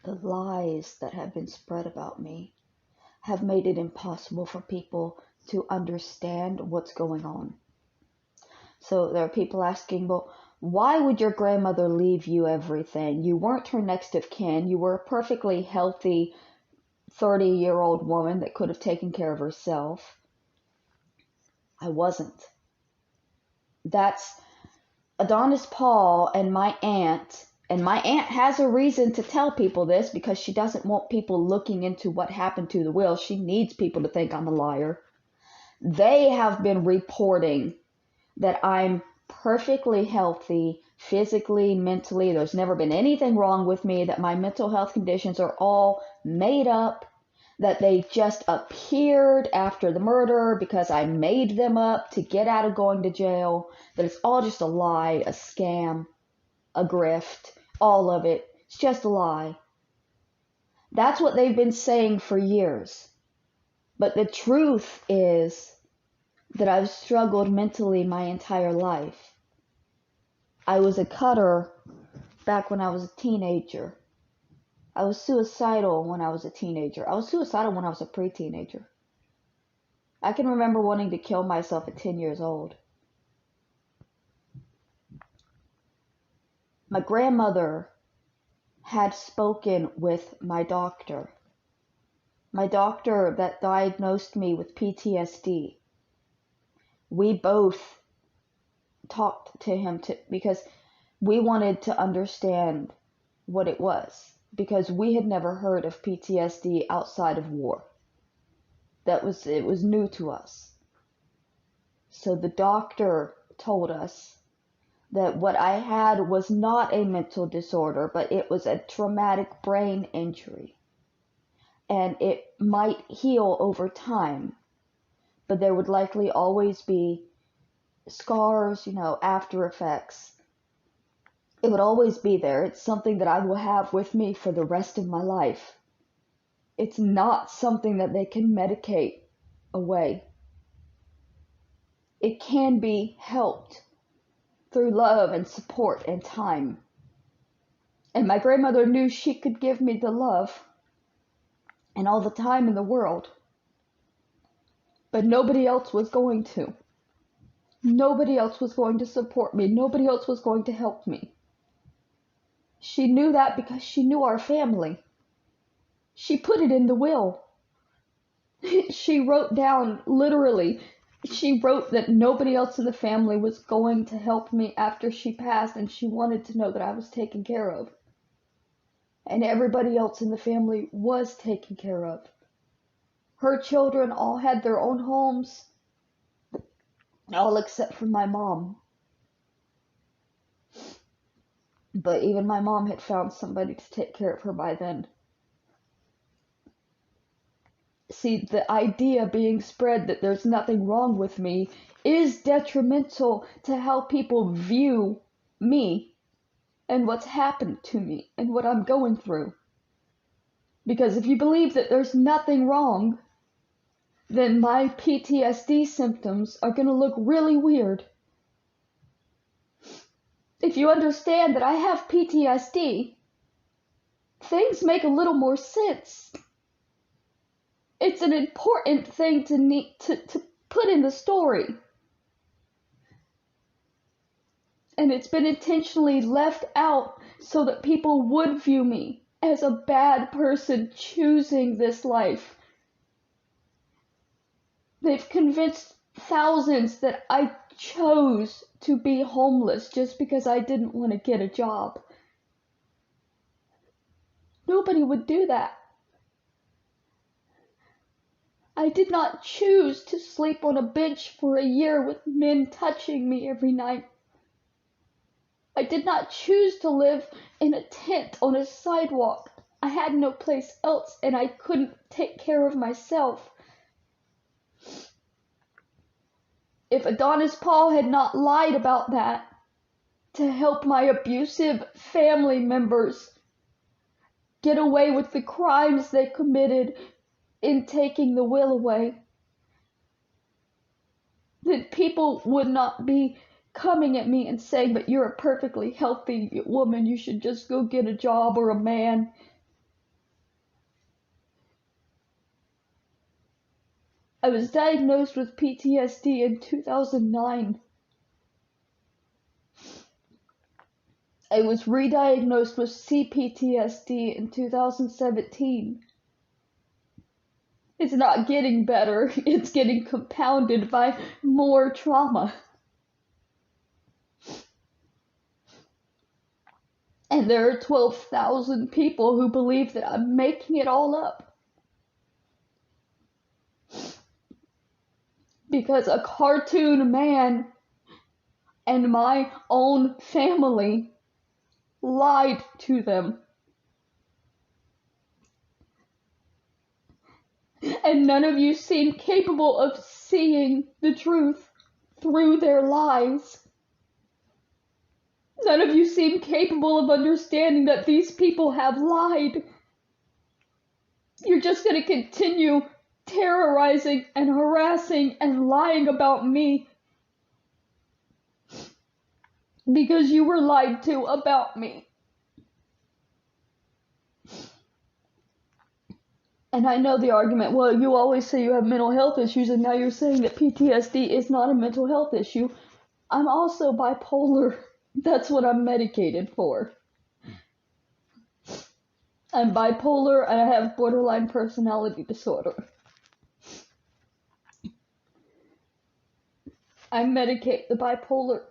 The lies that have been spread about me have made it impossible for people to understand what's going on. So there are people asking, well, why would your grandmother leave you everything? You weren't her next of kin. You were a perfectly healthy 30-year-old woman that could have taken care of herself. I wasn't. That's Adonis Paul and my aunt. And my aunt has a reason to tell people this because she doesn't want people looking into what happened to the will. She needs people to think I'm a liar. They have been reporting that I'm perfectly healthy, physically, mentally. There's never been anything wrong with me, that my mental health conditions are all made up, that they just appeared after the murder because I made them up to get out of going to jail, that it's all just a lie, a scam, a grift, all of it. It's just a lie. That's what they've been saying for years. But the truth is that I've struggled mentally my entire life. I was a cutter back when I was a teenager. I was suicidal when I was a teenager. I was suicidal when I was a pre-teenager. I can remember wanting to kill myself at 10 years old. My grandmother had spoken with my doctor that diagnosed me with PTSD. We both talked to him because we wanted to understand what it was, because we had never heard of PTSD outside of war. It was new to us. So the doctor told us that what I had was not a mental disorder, but it was a traumatic brain injury. And it might heal over time, but there would likely always be scars, after effects. It would always be there. It's something that I will have with me for the rest of my life. It's not something that they can medicate away. It can be helped through love and support and time. And my grandmother knew she could give me the love and all the time in the world. But nobody else was going to. Nobody else was going to support me. Nobody else was going to help me. She knew that because she knew our family. She put it in the will. She wrote down, literally, she wrote that nobody else in the family was going to help me after she passed, and she wanted to know that I was taken care of. And everybody else in the family was taken care of. Her children all had their own homes, all except for my mom. But even my mom had found somebody to take care of her by then. See, the idea being spread that there's nothing wrong with me is detrimental to how people view me and what's happened to me and what I'm going through. Because if you believe that there's nothing wrong, then my PTSD symptoms are going to look really weird. If you understand that I have PTSD, things make a little more sense. It's an important thing to put in the story. And it's been intentionally left out so that people would view me as a bad person choosing this life. They've convinced thousands that I chose to be homeless just because I didn't want to get a job. Nobody would do that. I did not choose to sleep on a bench for a year with men touching me every night. I did not choose to live in a tent on a sidewalk. I had no place else, and I couldn't take care of myself. If Adonis Paul had not lied about that to help my abusive family members get away with the crimes they committed in taking the will away, then people would not be coming at me and saying, but you're a perfectly healthy woman, you should just go get a job, or a man. I was diagnosed with PTSD in 2009. I was re-diagnosed with CPTSD in 2017. It's not getting better, it's getting compounded by more trauma. And there are 12,000 people who believe that I'm making it all up. Because a cartoon man and my own family lied to them. And none of you seem capable of seeing the truth through their lies. None of you seem capable of understanding that these people have lied. You're just going to continue terrorizing and harassing and lying about me because you were lied to about me. And I know the argument, well, you always say you have mental health issues, and now you're saying that PTSD is not a mental health issue. I'm also bipolar. That's what I'm medicated for. I'm bipolar and I have borderline personality disorder. I medicate the bipolar.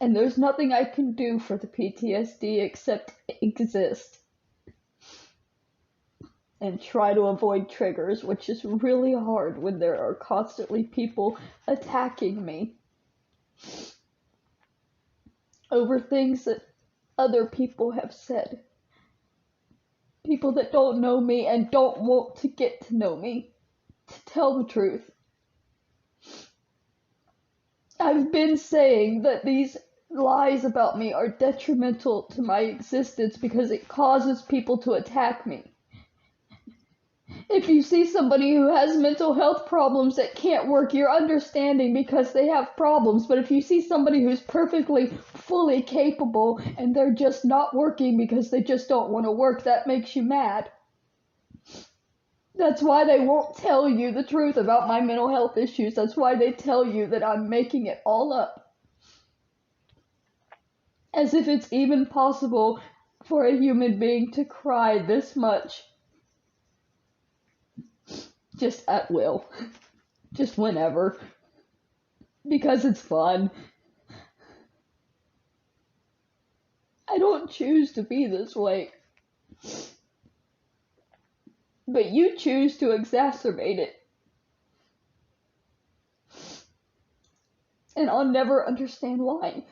And there's nothing I can do for the PTSD except exist. And try to avoid triggers, which is really hard when there are constantly people attacking me over things that other people have said. People that don't know me and don't want to get to know me, to tell the truth. I've been saying that these lies about me are detrimental to my existence because it causes people to attack me. If you see somebody who has mental health problems that can't work, you're understanding because they have problems. But if you see somebody who's perfectly, fully capable and they're just not working because they just don't want to work, that makes you mad. That's why they won't tell you the truth about my mental health issues. That's why they tell you that I'm making it all up. As if it's even possible for a human being to cry this much. Just at will. Just whenever. Because it's fun. I don't choose to be this way. But you choose to exacerbate it. And I'll never understand why.